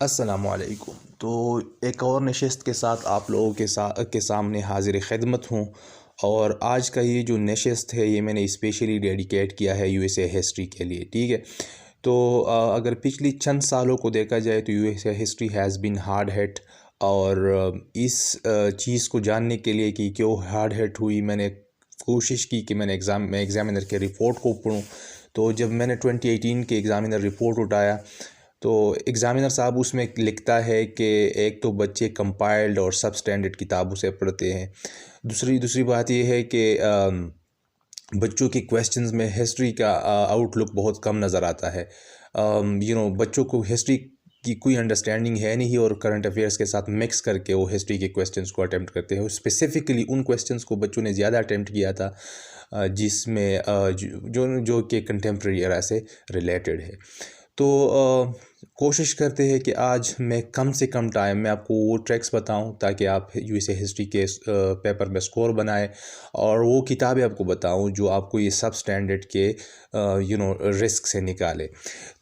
अस्सलामुअलैकुम। तो एक और नशिस्त के साथ आप लोगों के सामने हाज़िर ख़िदमत हूँ। और आज का ये जो नशिस्त है ये मैंने स्पेशली डेडिकेट किया है यूएसए हिस्ट्री के लिए, ठीक है। तो अगर पिछली चंद सालों को देखा जाए तो USA history has been hard hit. और इस चीज़ को जानने के लिए कि क्यों हार्ड हिट हुई, मैंने कोशिश की कि मैं एग्ज़ामिनर के रिपोर्ट को पढूँ। तो जब मैंने 2018 के एग्ज़ामिनर रिपोर्ट उठाया तो एग्ज़ामिनर साहब उसमें लिखता है कि एक तो बच्चे कंपाइल्ड और सब स्टैंडर्ड किताबों से पढ़ते हैं। दूसरी बात ये है कि बच्चों के क्वेश्चंस में हिस्ट्री का आउटलुक बहुत कम नज़र आता है। बच्चों को हिस्ट्री की कोई अंडरस्टैंडिंग है नहीं और करंट अफेयर्स के साथ मिक्स करके वो हिस्ट्री के क्वेश्चंस को अटेम्प्ट करते हैं। स्पेसिफ़िकली उन क्वेश्चंस को बच्चों ने ज़्यादा अटेम्प्ट किया था जिसमें जो कि कंटेम्प्रेरी एरा से रिलेटेड है। तो कोशिश करते हैं कि आज मैं कम से कम टाइम में आपको वो ट्रिक्स बताऊं ताकि आप यूएसए हिस्ट्री के पेपर में स्कोर बनाएं, और वो किताबें आपको बताऊं जो आपको ये सब स्टैंडर्ड के रिस्क से निकाले।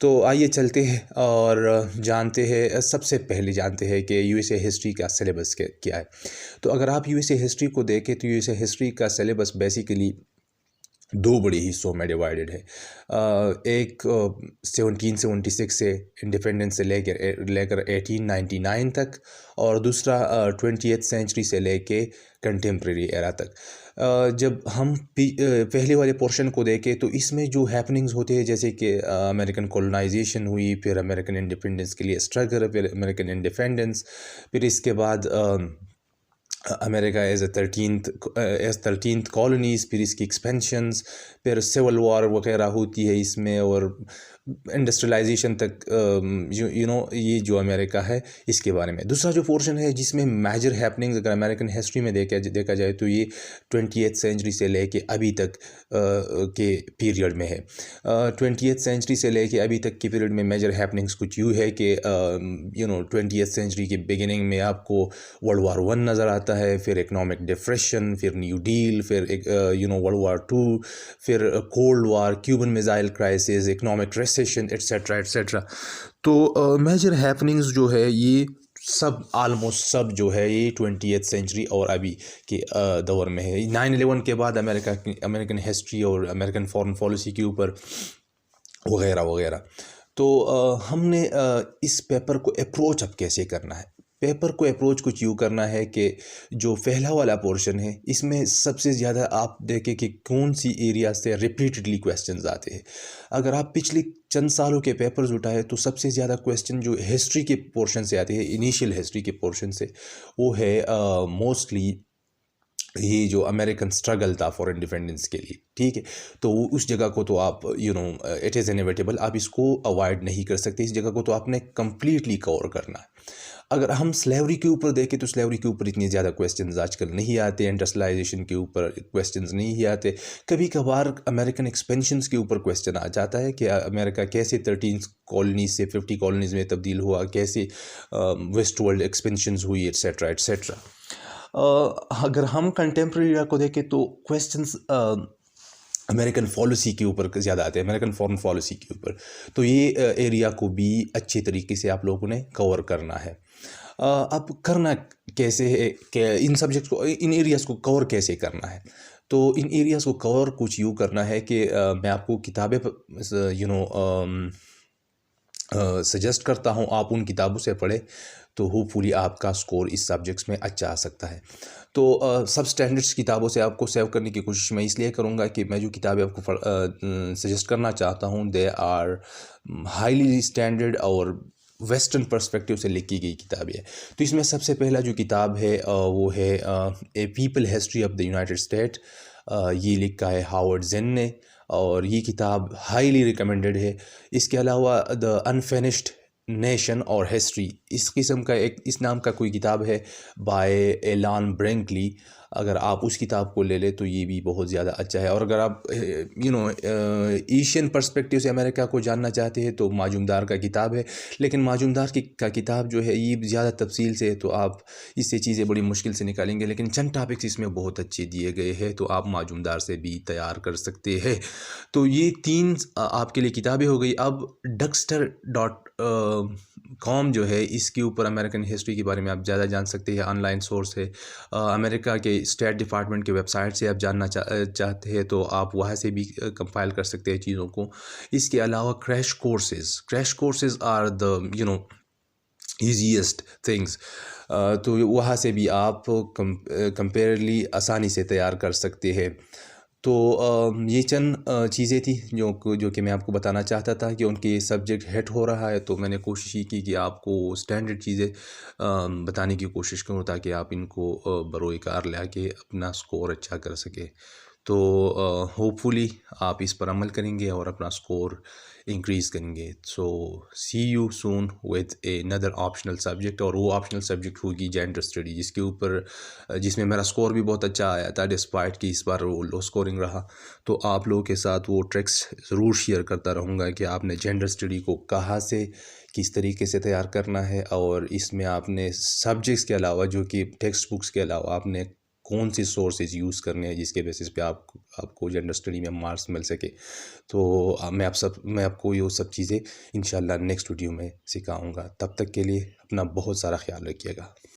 तो आइए चलते हैं और जानते हैं। सबसे पहले जानते हैं कि यूएसए हिस्ट्री का सिलेबस क्या है। तो अगर आप यूएसए हिस्ट्री को देखें तो यूएसए हिस्ट्री का सिलेबस बेसिकली दो बड़े हिस्सों में डिवाइडेड है। एक 1776 से इंडिपेंडेंस से लेकर 1899 तक, और दूसरा 20th सेंचुरी से लेके कंटेम्प्रेरी एरा तक। जब हम पहले वाले पोर्शन को देखें तो इसमें जो हैपनिंग्स होते हैं जैसे कि अमेरिकन कॉलोनाइजेशन हुई, फिर अमेरिकन इंडिपेंडेंस के लिए स्ट्रगल, फिर अमेरिकन इंडिपेंडेंस, फिर इसके बाद अमेरिका एज 13th कॉलोनीज़, फिर इसकी एक्सपेंशंस, फिर सिविल वॉर वगैरह होती है इसमें, और इंडस्ट्रियलाइजेशन तक ये जो अमेरिका है इसके बारे में। दूसरा जो पोर्शन है जिसमें मेजर हैपनिंग्स अगर अमेरिकन हिस्ट्री में देखा जाए तो ये 20th सेंचुरी से लेके अभी तक के पीरियड में है। 20th सेंचुरी से लेके अभी तक के पीरियड में मेजर हैपनिंग्स कुछ यूँ है कि 20th सेंचुरी के बिगिनिंग में आपको वर्ल्ड वार 1 नज़र आता है, फिर इकनॉमिक डिप्रेशन, फिर न्यू डील, फिर वर्ल्ड वार 2, फिर cold war, Cuban missile crisis, economic recession, etcetera etcetera. तो मेजर हैपनिंग्स जो है ये सब आलमोस्ट सब जो है ये 20th सेंचुरी और अभी के दौर में है। 9/11 के बाद अमेरिकन हिस्ट्री और अमेरिकन फॉरेन पॉलिसी के ऊपर वगैरह वगैरह। तो हमने इस पेपर को अप्रोच अब कैसे करना है। पेपर को अप्रोच कुछ यूँ करना है कि जो पहला वाला पोर्शन है इसमें सबसे ज़्यादा आप देखें कि कौन सी एरिया से रिपीटेडली क्वेश्चंस आते हैं। अगर आप पिछले चंद सालों के पेपर्स उठाए तो सबसे ज़्यादा क्वेश्चन जो हिस्ट्री के पोर्शन से आते हैं, इनिशियल हिस्ट्री के पोर्शन से, वो है मोस्टली ये जो अमेरिकन स्ट्रगल था फॉर इंडिपेंडेंस के लिए, ठीक है। तो उस जगह को तो आप इट इज़ इनएविटेबल, आप इसको अवॉइड नहीं कर सकते। इस जगह को तो आपने कम्प्लीटली कवर करना है। अगर हम स्लेवरी के ऊपर देखें तो स्लेवरी के ऊपर इतने ज़्यादा क्वेश्चंस आजकल नहीं आते, इंडस्ट्रियलाइजेशन के ऊपर क्वेश्चंस नहीं आते। कभी कभार अमेरिकन एक्सपेंशंस के ऊपर क्वेश्चन आ जाता है कि अमेरिका कैसे 13 कॉलोनीज से 50 कॉलोनीज़ में तब्दील हुआ, कैसे वेस्ट वर्ल्ड एक्सपेंशंस हुई, एट्सेट्रा एट्सेट्रा। अगर हम कंटेम्प्रेरी एरा को देखें तो क्वेश्चंस अमेरिकन पॉलिसी के ऊपर ज़्यादा आते हैं, अमेरिकन फॉरेन पॉलिसी के ऊपर। तो ये एरिया को भी अच्छे तरीके से आप लोगों ने कवर करना है। अब करना कैसे है कि इन सब्जेक्ट्स को, इन एरियाज़ को कवर कैसे करना है। तो इन एरियाज़ को कवर कुछ यूँ करना है कि मैं आपको किताबें सजेस्ट करता हूँ, आप उन किताबों से पढ़ें तो होपफुली आपका स्कोर इस सब्जेक्ट्स में अच्छा आ सकता है। तो सब स्टैंडर्ड्स किताबों से आपको सेव करने की कोशिश मैं इसलिए करूँगा कि मैं जो किताबें आपको सजेस्ट करना चाहता हूँ दे आर हाईली स्टैंडर्ड और वेस्टर्न पर्सपेक्टिव से लिखी गई किताबें है। तो इसमें सबसे पहला जो किताब है वो है a people history of the United State. ये लिखा है हावर्ड ज़ेन ने, और ये किताब हाईली रिकमेंडेड है। इसके अलावा द अनफिनिश्ड नेशन और हिस्ट्री, इस किस्म का इस नाम का कोई किताब है बाय एलान ब्रैंकली। अगर आप उस किताब को ले लें तो ये भी बहुत ज़्यादा अच्छा है। और अगर आप एशियन पर्सपेक्टिव से अमेरिका को जानना चाहते हैं तो माजुमदार का किताब है, लेकिन माजुमदार का किताब जो है ये ज़्यादा तफसील से है तो आप इससे चीज़ें बड़ी मुश्किल से निकालेंगे, लेकिन चंद टॉपिक्स इसमें बहुत अच्छे दिए गए हैं तो आप माजुमदार से भी तैयार कर सकते हैं। तो ये 3 आपके लिए किताबें हो गई। अब कौम जो है इसके ऊपर अमेरिकन हिस्ट्री के बारे में आप ज़्यादा जान सकते हैं। ऑनलाइन सोर्स है, अमेरिका के स्टेट डिपार्टमेंट के वेबसाइट से आप जानना चाहते हैं तो आप वहाँ से भी कंपाइल कर सकते हैं चीज़ों को। इसके अलावा crash courses are the easiest things, तो वहाँ से भी आप कंपेरेबली आसानी से तैयार कर सकते हैं। तो ये चंद चीज़ें थी जो कि मैं आपको बताना चाहता था कि उनके सब्जेक्ट हिट हो रहा है, तो मैंने कोशिश की कि आपको स्टैंडर्ड चीज़ें बताने की कोशिश करूँ ताकि आप इनको बरोए कार ला के अपना स्कोर अच्छा कर सके। तो होपफुली आप इस पर अमल करेंगे और अपना स्कोर इंक्रीज़ करेंगे। So see you soon with another optional subject, और वो ऑप्शनल सब्जेक्ट होगी जेंडर स्टडी, जिसमें मेरा स्कोर भी बहुत अच्छा आया था डिस्पाइट कि इस बार वो लो स्कोरिंग रहा। तो आप लोगों के साथ वो ट्रिक्स ज़रूर शेयर करता रहूँगा कि आपने जेंडर स्टडी को कहाँ से किस तरीके से तैयार करना है, और इसमें आपने सब्जेक्ट्स के अलावा जो कि टेक्स्ट बुक्स के अलावा आपने कौन सी सोर्सेज यूज़ करने हैं जिसके बेसिस पे आपको जेंडर स्टडी में मार्क्स मिल सके। तो मैं आपको ये सब चीज़ें इंशाल्लाह नेक्स्ट वीडियो में सिखाऊंगा। तब तक के लिए अपना बहुत सारा ख्याल रखिएगा।